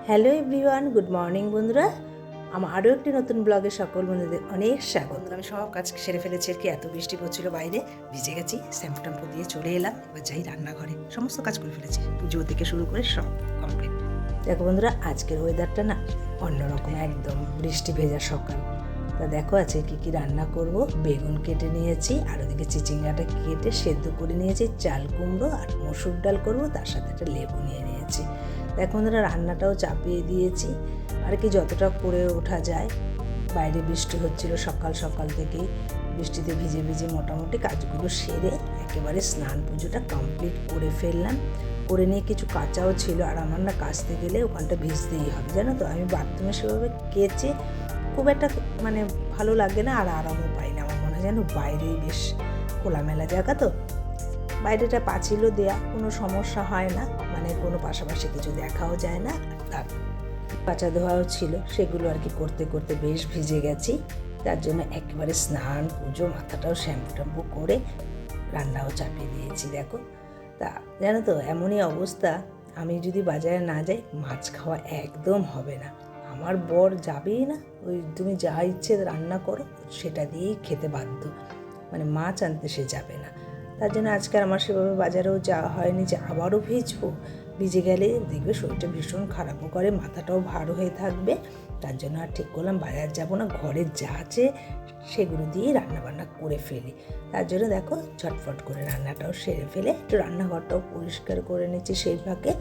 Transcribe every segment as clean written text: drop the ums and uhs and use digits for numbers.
Hello everyone, good morning বন্ধুরা। আমার আরও একটি নতুন ব্লগে সকল বন্ধুদের অনেক স্বাগত। আমি সব কাজ সেরে ফেলেছি আর কি, এত বৃষ্টি পড়ছিল বাইরে, ভিজে গেছি, শ্যাম্পু ট্যাম্পু দিয়ে চলে এলাম। এবার যাই রান্নাঘরে, সমস্ত কাজ করে ফেলেছি, পুজো থেকে শুরু করে সব কমপ্লিট। দেখো বন্ধুরা, আজকের ওয়েদারটা না অন্যরকম, একদম বৃষ্টি ভেজা সকাল। তা দেখো আছে কী কী রান্না করব। বেগুন কেটে নিয়েছি, আর ওদিকে চিচিঙ্গাটা কেটে সেদ্ধ করে নিয়েছি, চাল কুমড়ো আর মসুর ডাল করব, তার সাথে একটা লেবু নিয়ে নিয়েছি। দেখো বন্ধুরা, রান্নাটাও চাপিয়ে দিয়েছি আর কি, যতটা করে ওঠা যায়। বাইরে বৃষ্টি হচ্ছিল সকাল সকাল থেকেই, বৃষ্টিতে ভিজে ভিজে মোটামুটি কাজগুলো সেরে একেবারে স্নান পুজোটা কমপ্লিট করে ফেললাম। করে নিয়ে কিছু কাঁচাও ছিল, আর আমার না কাচতে গেলে ওখানটা ভিজতেই হবে, জানো তো। আমি বাথরুমে সেভাবে কেচে খুব একটা মানে ভালো লাগে না, আর আরামও পাই না। আমার মনে হয় যেন বাইরেই বেশ খোলামেলা জায়গা, তো বাইরেটা পাঁচিলও দেয়া, কোনো সমস্যা হয় না, মানে কোনো পাশাপাশি কিছু দেখাও যায় না। তার কাঁচা ধোয়াও ছিল, সেগুলো আর কি করতে করতে বেশ ভিজে গেছি। তার জন্য একেবারে স্নান পুজো, মাথাটাও শ্যাম্পু ট্যাম্পু করে রান্নাও চাপিয়ে দিয়েছি। দেখো, তা জানো তো, এমনই অবস্থা, আমি যদি বাজারে না যাই মাছ খাওয়া একদম হবে না। আমার বর যাবেই না, ওই তুমি যা ইচ্ছে রান্না করো সেটা দিয়েই খেতে বাধ্য, মানে মাছ আনতে সে যাবে না। তার জন্য আজকে আমার সেভাবে বাজারেও যাওয়া হয়নি, যে আবারও ভিজবো। ভিজে গেলে দেখবে শরীরটা ভীষণ খারাপও করে, মাথাটাও ভার হয়ে থাকবে। তার জন্য আর ঠিক করলাম বাজার যাব না, ঘরে যা আছে সেগুলো দিয়েই রান্নাবান্না করে ফেলি। তার জন্য দেখো ঝটফট করে রান্নাটাও সেরে ফেলে একটু রান্নাঘরটাও পরিষ্কার করে নিচ্ছি সেই ফাঁকে।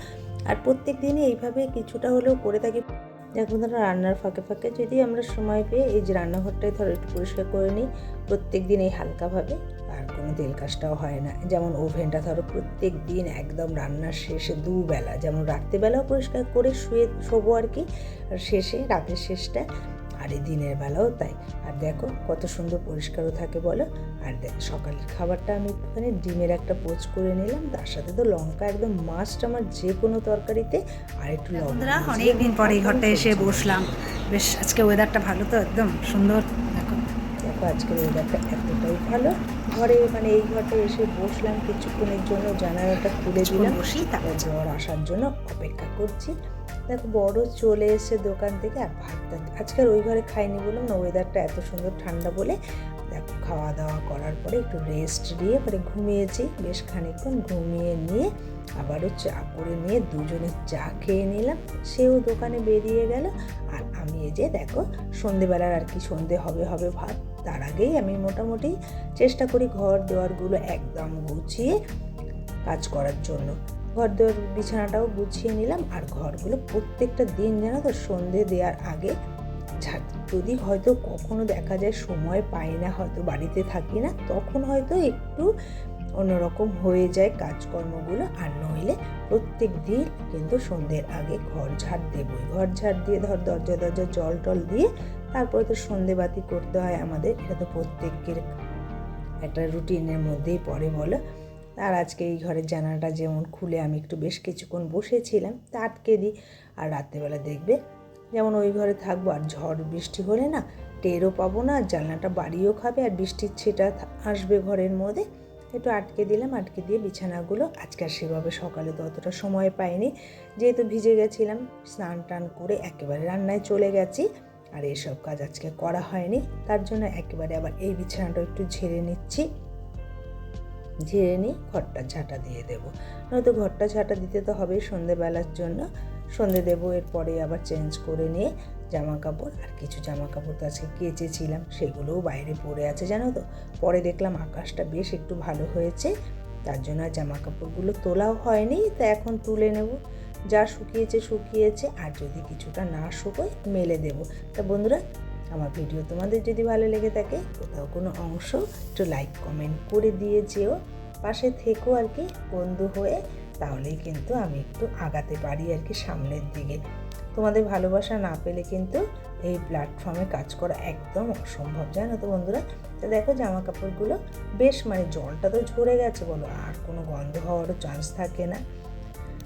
আর প্রত্যেক দিনই এইভাবে কিছুটা হলেও করে থাকি। দেখুন, ধরো রান্নার ফাঁকে ফাঁকে যদি আমরা সময় পেয়ে এই যে রান্নাঘরটাই ধরো একটু পরিষ্কার করে নিই প্রত্যেক দিন এই হালকাভাবে, আর কোনো তেল কাজটাও হয় না। যেমন ওভেনটা ধরো প্রত্যেক দিন একদম রান্নার শেষে দুবেলা, যেমন রাত্রেবেলাও পরিষ্কার করে শোবো আর কি, আর শেষে রাতের শেষটা, আর এই দিনের বেলাও তাই। আর দেখো কত সুন্দর পরিষ্কারও থাকে বলো। আর সকালের খাবারটা আমি একটুখানি ডিমের একটা পোচ করে নিলাম, তার সাথে তো লঙ্কা একদম মাস্ট আমার যে কোনো তরকারিতে, আর একটু লঙ্কা। অনেকদিন পরে এই ঘরটা এসে বসলাম, বেশ আজকে ওয়েদারটা ভালো, তো একদম সুন্দর। দেখো দেখো আজকের ওয়েদারটা এতটাই ভালো, ঘরে মানে এই ঘরটা এসে বসলাম কিছুক্ষণের জন্য, জানালাটা খুলে দিলাম, বসি তারপর বর আসার জন্য অপেক্ষা করছি। দেখো বড় চলে এসে দোকান থেকে, আর ভাতটা আজকের ওই ঘরে খাইনি, বললাম না ওয়েদারটা এত সুন্দর ঠান্ডা বলে। দেখো খাওয়া দাওয়া করার পরে একটু রেস্ট দিয়ে পরে ঘুমিয়েছি বেশ খানিকক্ষণ, ঘুমিয়ে নিয়ে আবারও চা করে নিয়ে দুজনে চা খেয়ে নিলাম। সেও দোকানে বেরিয়ে গেল, আর আমি এই যে দেখো সন্ধেবেলার আর কি, সন্ধে হবে হবে ভাত, তার আগেই আমি মোটামুটি চেষ্টা করি ঘর দেওয়ারগুলো একদম গুছিয়ে কাজ করার জন্য। ঘর দেওয়ার বিছানাটাও গুছিয়ে নিলাম, আর ঘরগুলো প্রত্যেকটা দিন জানো তো সন্ধে দেওয়ার আগে যদি হয়তো কখনো দেখা যায় সময় পাই না, হয়তো বাড়িতে থাকি না, তখন হয়তো একটু অন্যরকম হয়ে যায় কাজকর্মগুলো, আর নইলে প্রত্যেক দিন কিন্তু সন্ধ্যের আগে ঘর ঝাড় দেবই। ঘর ঝাড় দিয়ে ধর দরজা জল টল দিয়ে তারপরে তো সন্ধেবাতি করতে হয় আমাদের, এটা তো প্রত্যেকের একটা রুটিনের মধ্যেই পড়ে বলো। আর আজকে এই ঘরের জানালাটা যেমন খুলে আমি একটু বেশ কিছুক্ষণ বসেছিলাম, তা আটকে দিই। আর রাত্রেবেলা দেখবে যেমন ওই ঘরে থাকবো, আর ঝড় বৃষ্টি হলে না টেরও পাবো না, আর জানলাটা বাড়িও খাবে, আর বৃষ্টির ছিটা আসবে ঘরের মধ্যে। একটু আটকে দিলাম, আটকে দিয়ে বিছানাগুলো আজকে আর সেভাবে সকালে তো অতটা সময় পাইনি, যেহেতু ভিজে গেছিলাম, স্নান টান করে একেবারে রান্নায় চলে গেছি, আর এসব কাজ আজকে করা হয়নি। তার জন্য একেবারে আবার এই বিছানাটা একটু ঝেড়ে নিচ্ছি, ঝেড়ে নিয়ে ঘরটা ঝাঁটা দিয়ে দেবো, নয়তো ঘরটা ঝাঁটা দিতে তো হবেই সন্ধেবেলার জন্য, সন্ধে দেবো। এরপরে আবার চেঞ্জ করে নিয়ে জামা কাপড়, আর কিছু জামা কাপড় তো আজকে কেচেছিলাম সেগুলোও বাইরে পড়ে আছে জানো তো। পরে দেখলাম আকাশটা বেশ একটু ভালো হয়েছে, তার জন্য আর জামা কাপড়গুলো তোলাও হয়নি, তা এখন তুলে নেব। যা শুকিয়েছে, আর যদি কিছুটা না শুকোয় মেলে দেবো। তা বন্ধুরা, আমার ভিডিও তোমাদের যদি ভালো লেগে থাকে, কোথাও কোনো অংশ একটু লাইক কমেন্ট করে দিয়ে যেও, পাশে থেকো আর কি বন্ধু হয়ে, তাহলেই কিন্তু আমি একটু আগাতে পারি আর কি সামনের দিকে। তোমাদের ভালোবাসা না পেলে কিন্তু এই প্ল্যাটফর্মে কাজ করা একদম অসম্ভব, জানো তো বন্ধুরা। তো দেখো জামা কাপড়গুলো বেশ মানে জলটা তো ঝরে গেছে বলো, আর কোনো গন্ধ হওয়ারও চান্স থাকে না।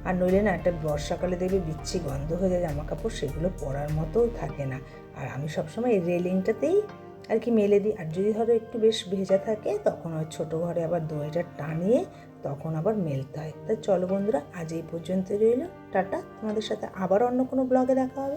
আর নইলে না একটা বর্ষাকালে দেখবে বিচ্ছি গন্ধ হয়ে যায় জামা কাপড়, সেগুলো পরার মতোও থাকে না। আর আমি সবসময় এই রেলিংটাতেই আর কি মেলে দিই। আর যদি ধরো একটু বেশ ভেজা থাকে তখন ওই ছোটো ঘরে আবার দইটা টানিয়ে তখন আবার মেলতে হয়। তাই চলো বন্ধুরা, আজ এই পর্যন্ত রইল। টাটা, তোমাদের সাথে আবার অন্য কোনো ব্লগে দেখা হবে।